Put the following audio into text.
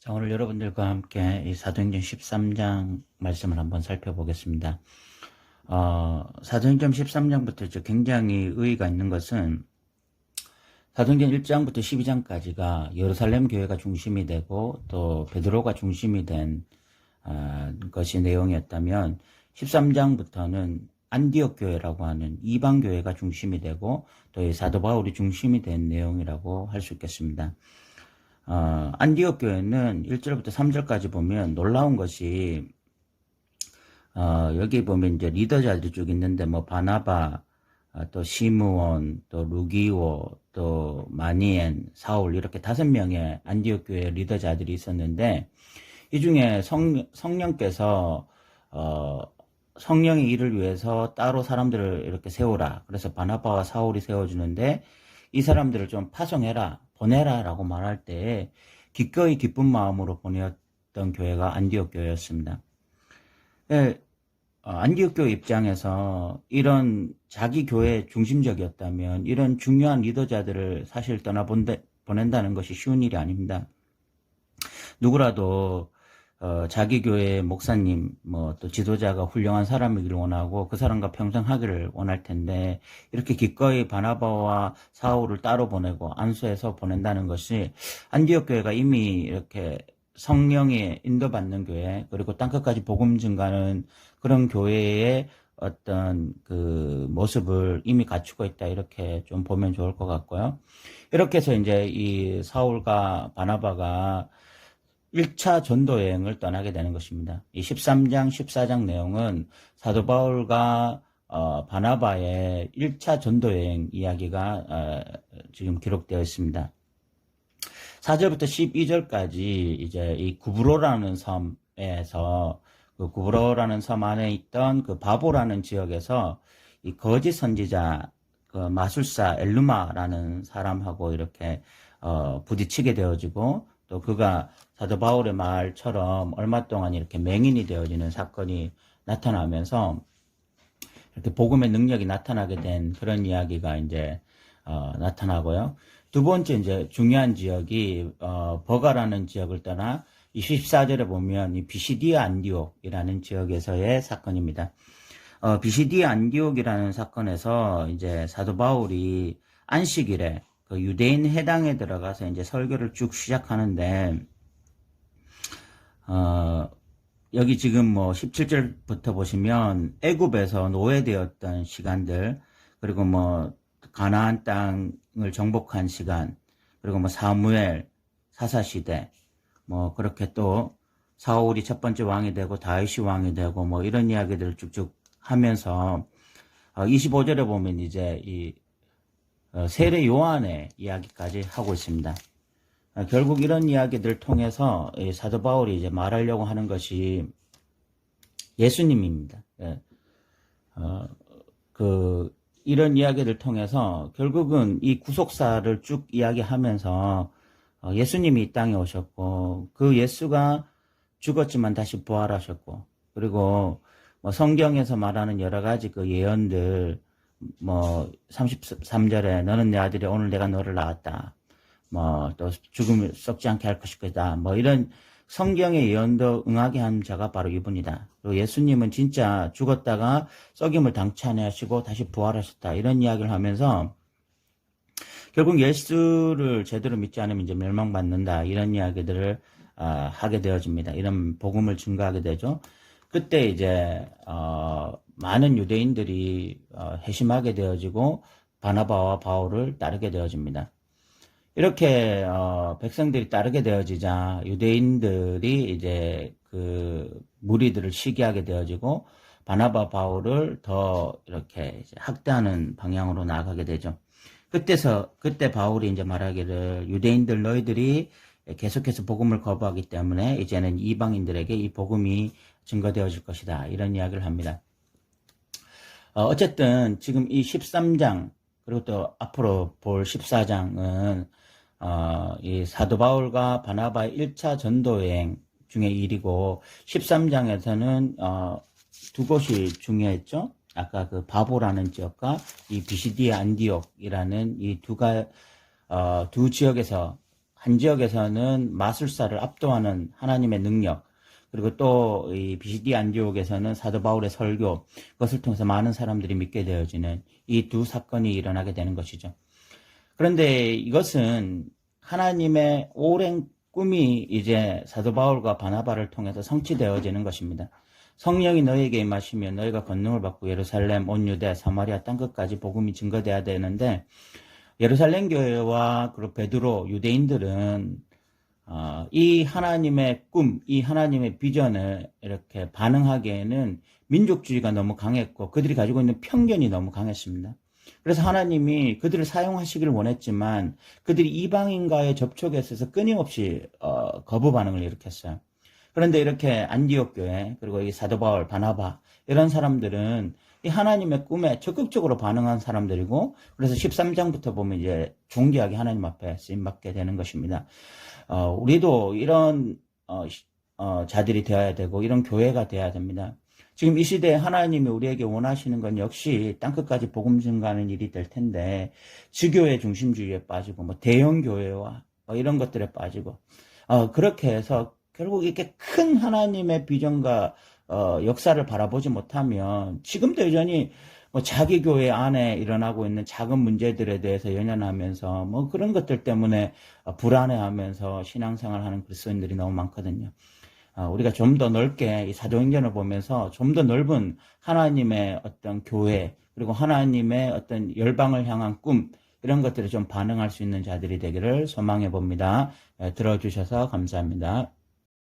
자, 오늘 여러분들과 함께 이 사도행전 13장 말씀을 한번 살펴보겠습니다. 사도행전 13장부터 굉장히 의의가 있는 것은 사도행전 1장부터 12장까지가 예루살렘 교회가 중심이 되고 또 베드로가 중심이 된 것이 내용이었다면 13장부터는 안디옥 교회라고 하는 이방 교회가 중심이 되고 또 이 사도 바울이 중심이 된 내용이라고 할 수 있겠습니다. 안디옥 교회는 1절부터 3절까지 보면 놀라운 것이, 여기 보면 이제 리더자들이 쭉 있는데, 바나바, 또 시므온, 또 루기오, 또 마니엔, 사울, 이렇게 5명의 안디옥 교회 리더자들이 있었는데, 이 중에 성령께서, 성령의 일을 위해서 따로 사람들을 이렇게 세우라. 그래서 바나바와 사울이 세워주는데, 이 사람들을 좀 파송해라, 보내라 라고 말할 때 기꺼이 기쁜 마음으로 보냈던 교회가 안디옥 교회였습니다. 안디옥 교회 입장에서 이런 자기 교회 중심적이었다면 이런 중요한 리더자들을 사실 보낸다는 것이 쉬운 일이 아닙니다. 누구라도 자기 교회 목사님, 또 지도자가 훌륭한 사람이기를 원하고 그 사람과 평생 하기를 원할 텐데, 이렇게 기꺼이 바나바와 사울을 따로 보내고 안수해서 보낸다는 것이 안디옥 교회가 이미 이렇게 성령에 인도받는 교회, 그리고 땅끝까지 복음 증가하는 그런 교회의 어떤 그 모습을 이미 갖추고 있다, 이렇게 좀 보면 좋을 것 같고요. 이렇게 해서 이제 이 사울과 바나바가 1차 전도 여행을 떠나게 되는 것입니다. 이 13장, 14장 내용은 사도 바울과 바나바의 1차 전도 여행 이야기가 지금 기록되어 있습니다. 4절부터 12절까지 이제 이 구브로라는 섬에서, 그 구브로라는 섬 안에 있던 그 바보라는 지역에서 이 거짓 선지자, 그 마술사 엘루마라는 사람하고 이렇게 부딪히게 되어지고, 또 그가 사도 바울의 말처럼 얼마 동안 이렇게 맹인이 되어지는 사건이 나타나면서 이렇게 복음의 능력이 나타나게 된 그런 이야기가 이제 나타나고요. 두 번째 이제 중요한 지역이 버가라는 지역을 떠나 24절에 보면 이 비시디아 안디옥이라는 지역에서의 사건입니다. 비시디아 안디옥이라는 사건에서 이제 사도 바울이 안식일에 그 유대인 해당에 들어가서 이제 설교를 쭉 시작하는데, 여기 지금 17절부터 보시면 애굽에서 노예되었던 시간들, 그리고 가나안 땅을 정복한 시간, 그리고 사무엘 사사시대, 그렇게 또 사울이 첫 번째 왕이 되고 다윗이 왕이 되고 이런 이야기들을 쭉쭉 하면서 25절에 보면 이제 이 세례 요한의 이야기까지 하고 있습니다. 결국 이런 이야기들을 통해서 사도 바울이 이제 말하려고 하는 것이 예수님입니다. 이런 이야기를 통해서 결국은 이 구속사를 쭉 이야기하면서 예수님이 이 땅에 오셨고, 그 예수가 죽었지만 다시 부활하셨고, 그리고 성경에서 말하는 여러 가지 그 예언들, 33절에 너는 내 아들이 오늘 내가 너를 낳았다. 또 죽음을 썩지 않게 할 것이다. 이런 성경의 예언도 응하게 한 자가 바로 이분이다. 그리고 예수님은 진짜 죽었다가 썩임을 당찬하시고 다시 부활하셨다. 이런 이야기를 하면서 결국 예수를 제대로 믿지 않으면 이제 멸망받는다. 이런 이야기들을 하게 되어집니다. 이런 복음을 증거하게 되죠. 그때 이제 많은 유대인들이 회심하게 되어지고 바나바와 바울을 따르게 되어집니다. 이렇게 백성들이 따르게 되어지자 유대인들이 이제 그 무리들을 시기하게 되어지고 바나바 바울을 더 이렇게 이제 학대하는 방향으로 나아가게 되죠. 그때 바울이 이제 말하기를 유대인들 너희들이 계속해서 복음을 거부하기 때문에 이제는 이방인들에게 이 복음이 증거되어질 것이다. 이런 이야기를 합니다. 어쨌든 지금 이 13장 그리고 또 앞으로 볼 14장은 이 사도 바울과 바나바의 1차 전도여행 중의 일이고, 13장에서는 두 곳이 중요했죠. 아까 그 바보라는 지역과 이 비시디아 안디옥이라는 이 두 지역에서 한 지역에서는 마술사를 압도하는 하나님의 능력, 그리고 또 이 비시디 안디옥에서는 사도 바울의 설교, 그것을 통해서 많은 사람들이 믿게 되어지는 이 두 사건이 일어나게 되는 것이죠. 그런데 이것은 하나님의 오랜 꿈이 이제 사도 바울과 바나바를 통해서 성취되어지는 것입니다. 성령이 너희에게 임하시면 너희가 권능을 받고 예루살렘, 온 유대, 사마리아 땅끝까지 복음이 증거돼야 되는데, 예루살렘 교회와 그리고 베드로, 유대인들은 이 하나님의 꿈, 이 하나님의 비전을 이렇게 반응하기에는 민족주의가 너무 강했고 그들이 가지고 있는 편견이 너무 강했습니다. 그래서 하나님이 그들을 사용하시기를 원했지만 그들이 이방인과의 접촉에 있어서 끊임없이 거부 반응을 일으켰어요. 그런데 이렇게 안디옥 교회, 그리고 이 사도 바울, 바나바 이런 사람들은 이 하나님의 꿈에 적극적으로 반응한 사람들이고, 그래서 13장부터 보면 이제 존귀하게 하나님 앞에 쓰임받게 되는 것입니다. 우리도 이런 자들이 되어야 되고 이런 교회가 되어야 됩니다. 지금 이 시대에 하나님이 우리에게 원하시는 건 역시 땅끝까지 복음 증가하는 일이 될 텐데, 지교회 중심주의에 빠지고 뭐 대형 교회와 이런 것들에 빠지고 그렇게 해서 결국 이렇게 큰 하나님의 비전과 역사를 바라보지 못하면 지금도 여전히 뭐 자기 교회 안에 일어나고 있는 작은 문제들에 대해서 연연하면서 뭐 그런 것들 때문에 불안해하면서 신앙생활하는 그리스도인들이 너무 많거든요. 우리가 좀 더 넓게 이 사도행전을 보면서 좀 더 넓은 하나님의 어떤 교회, 그리고 하나님의 어떤 열방을 향한 꿈, 이런 것들을 좀 반응할 수 있는 자들이 되기를 소망해 봅니다. 들어주셔서 감사합니다.